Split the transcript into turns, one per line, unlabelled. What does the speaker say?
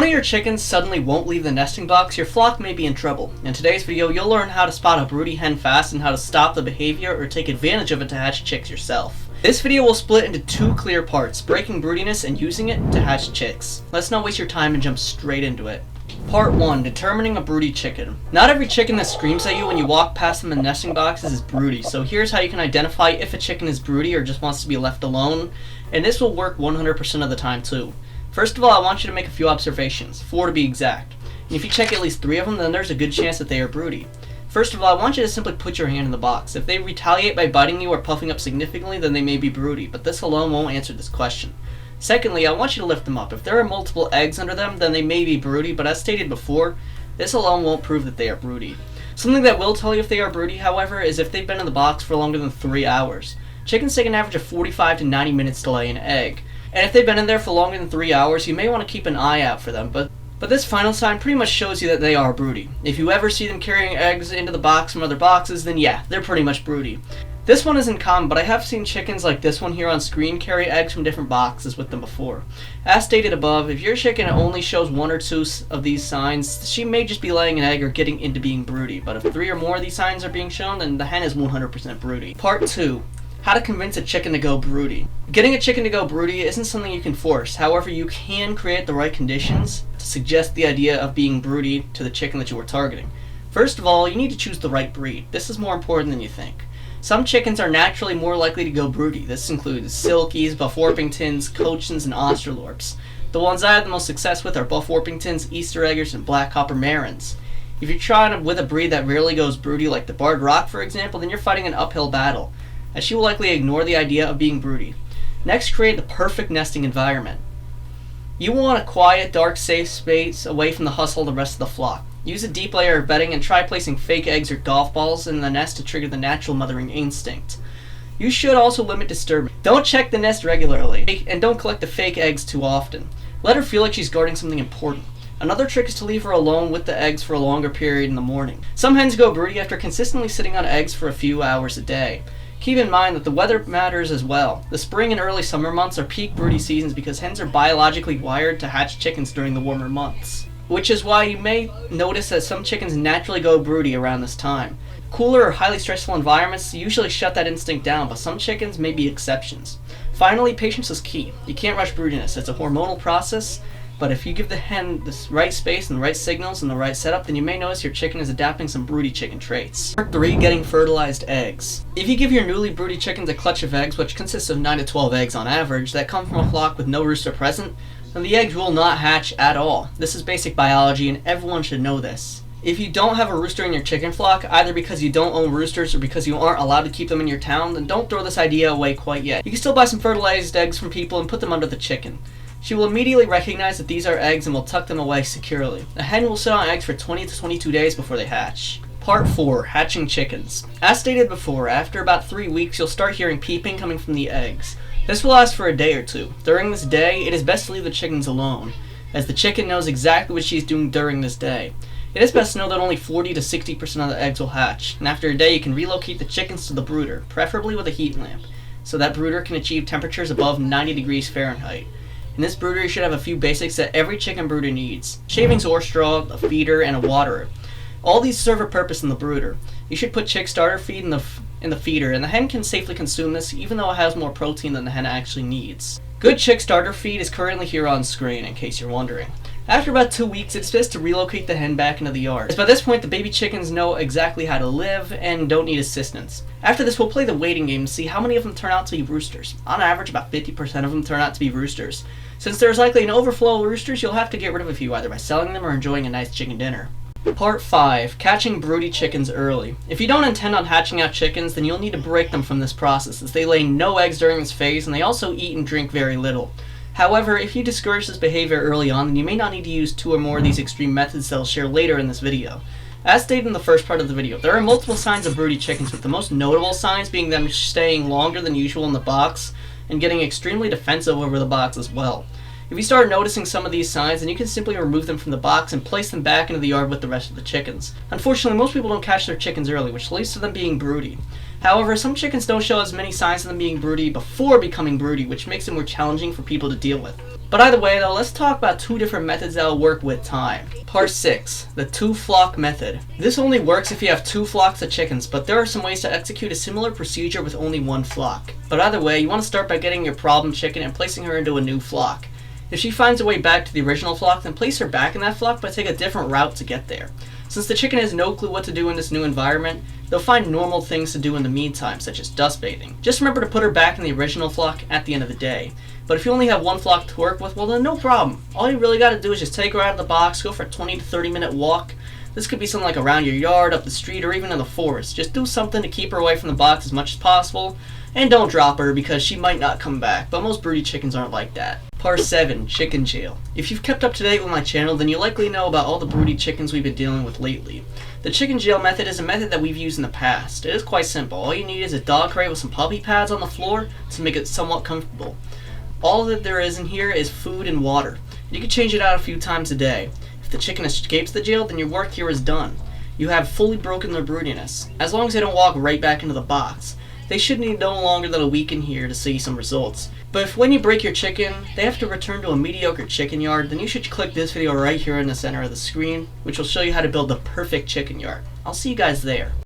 of your chickens suddenly won't leave the nesting box, your flock may be in trouble. In today's video, you'll learn how to spot a broody hen fast and how to stop the behavior or take advantage of it to hatch chicks yourself. This video will split into two clear parts, breaking broodiness and using it to hatch chicks. Let's not waste your time and jump straight into it. Part 1. Determining a broody chicken. Not every chicken that screams at you when you walk past them in nesting boxes is broody, so here's how you can identify if a chicken is broody or just wants to be left alone, and this will work 100% of the time too. First of all, I want you to make a few observations, 4 to be exact. And if you check at least 3 of them, then there's a good chance that they are broody. First of all, I want you to simply put your hand in the box. If they retaliate by biting you or puffing up significantly, then they may be broody, but this alone won't answer this question. Secondly, I want you to lift them up. If there are multiple eggs under them, then they may be broody, but as stated before, this alone won't prove that they are broody. Something that will tell you if they are broody, however, is if they've been in the box for longer than 3 hours. Chickens take an average of 45 to 90 minutes to lay an egg. And if they've been in there for longer than 3 hours, you may want to keep an eye out for them, but this final sign pretty much shows you that they are broody. If you ever see them carrying eggs into the box from other boxes, then yeah, they're pretty much broody. This one isn't common, but I have seen chickens like this one here on screen carry eggs from different boxes with them before. As stated above, if your chicken only shows 1 or 2 of these signs, she may just be laying an egg or getting into being broody, but if 3 or more of these signs are being shown, then the hen is 100% broody. Part 2. How to convince a chicken to go broody. Getting a chicken to go broody isn't something you can force. However, you can create the right conditions to suggest the idea of being broody to the chicken that you are targeting. First of all, you need to choose the right breed. This is more important than you think. Some chickens are naturally more likely to go broody. This includes Silkies, Buff Orpingtons, Cochins, and Australorps. The ones I have the most success with are Buff Orpingtons, Easter Eggers, and Black Copper Marins. If you're trying with a breed that rarely goes broody, like the Barred Rock for example, then you're fighting an uphill battle, as she will likely ignore the idea of being broody. Next, create the perfect nesting environment. You want a quiet, dark, safe space away from the hustle of the rest of the flock. Use a deep layer of bedding and try placing fake eggs or golf balls in the nest to trigger the natural mothering instinct. You should also limit disturbance. Don't check the nest regularly, and don't collect the fake eggs too often. Let her feel like she's guarding something important. Another trick is to leave her alone with the eggs for a longer period in the morning. Some hens go broody after consistently sitting on eggs for a few hours a day. Keep in mind that the weather matters as well. The spring and early summer months are peak broody seasons because hens are biologically wired to hatch chickens during the warmer months, which is why you may notice that some chickens naturally go broody around this time. Cooler or highly stressful environments usually shut that instinct down, but some chickens may be exceptions. Finally, patience is key. You can't rush broodiness. It's a hormonal process, but if you give the hen the right space and the right signals and the right setup, then you may notice your chicken is adapting some broody chicken traits. Part 3. Getting fertilized eggs. If you give your newly broody chickens a clutch of eggs, which consists of 9 to 12 eggs on average, that come from a flock with no rooster present, then the eggs will not hatch at all. This is basic biology and everyone should know this. If you don't have a rooster in your chicken flock, either because you don't own roosters or because you aren't allowed to keep them in your town, then don't throw this idea away quite yet. You can still buy some fertilized eggs from people and put them under the chicken. She will immediately recognize that these are eggs and will tuck them away securely. A hen will sit on eggs for 20 to 22 days before they hatch. Part 4. Hatching chickens. As stated before, after about 3 weeks you'll start hearing peeping coming from the eggs. This will last for a day or 2. During this day, it is best to leave the chickens alone, as the chicken knows exactly what she is doing during this day. It is best to know that only 40 to 60% of the eggs will hatch, and after a day you can relocate the chickens to the brooder, preferably with a heat lamp, so that brooder can achieve temperatures above 90 degrees Fahrenheit. In this brooder you should have a few basics that every chicken brooder needs: shavings or straw, a feeder, and a waterer. All these serve a purpose in the brooder. You should put chick starter feed in the feeder, and the hen can safely consume this even though it has more protein than the hen actually needs. Good chick starter feed is currently here on screen in case you're wondering. After about 2 weeks, it's best to relocate the hen back into the yard, as by this point the baby chickens know exactly how to live and don't need assistance. After this, we'll play the waiting game to see how many of them turn out to be roosters. On average, about 50% of them turn out to be roosters. Since there's likely an overflow of roosters, you'll have to get rid of a few, either by selling them or enjoying a nice chicken dinner. Part 5. Catching broody chickens early. If you don't intend on hatching out chickens, then you'll need to break them from this process, as they lay no eggs during this phase and they also eat and drink very little. However, if you discourage this behavior early on, then you may not need to use 2 or more of these extreme methods that I'll share later in this video. As stated in the first part of the video, there are multiple signs of broody chickens, with the most notable signs being them staying longer than usual in the box and getting extremely defensive over the box as well. If you start noticing some of these signs, then you can simply remove them from the box and place them back into the yard with the rest of the chickens. Unfortunately, most people don't catch their chickens early, which leads to them being broody. However, some chickens don't show as many signs of them being broody before becoming broody, which makes it more challenging for people to deal with. But either way though, let's talk about two different methods that will work with time. Part 6, the 2-flock method. This only works if you have 2 flocks of chickens, but there are some ways to execute a similar procedure with only 1 flock. But either way, you want to start by getting your problem chicken and placing her into a new flock. If she finds her way back to the original flock, then place her back in that flock, but take a different route to get there. Since the chicken has no clue what to do in this new environment, they'll find normal things to do in the meantime, such as dust bathing. Just remember to put her back in the original flock at the end of the day. But if you only have 1 flock to work with, well then no problem. All you really gotta do is just take her out of the box, go for a 20 to 30 minute walk. This could be something like around your yard, up the street, or even in the forest. Just do something to keep her away from the box as much as possible, and don't drop her because she might not come back, but most broody chickens aren't like that. Part 7, chicken jail. If you've kept up to date with my channel, then you likely know about all the broody chickens we've been dealing with lately. The chicken jail method is a method that we've used in the past. It is quite simple. All you need is a dog crate with some puppy pads on the floor to make it somewhat comfortable. All that there is in here is food and water. You can change it out a few times a day. If the chicken escapes the jail, then your work here is done. You have fully broken their broodiness. As long as they don't walk right back into the box. They should need no longer than a week in here to see some results. But if when you break your chicken, they have to return to a mediocre chicken yard, then you should click this video right here in the center of the screen, which will show you how to build the perfect chicken yard. I'll see you guys there.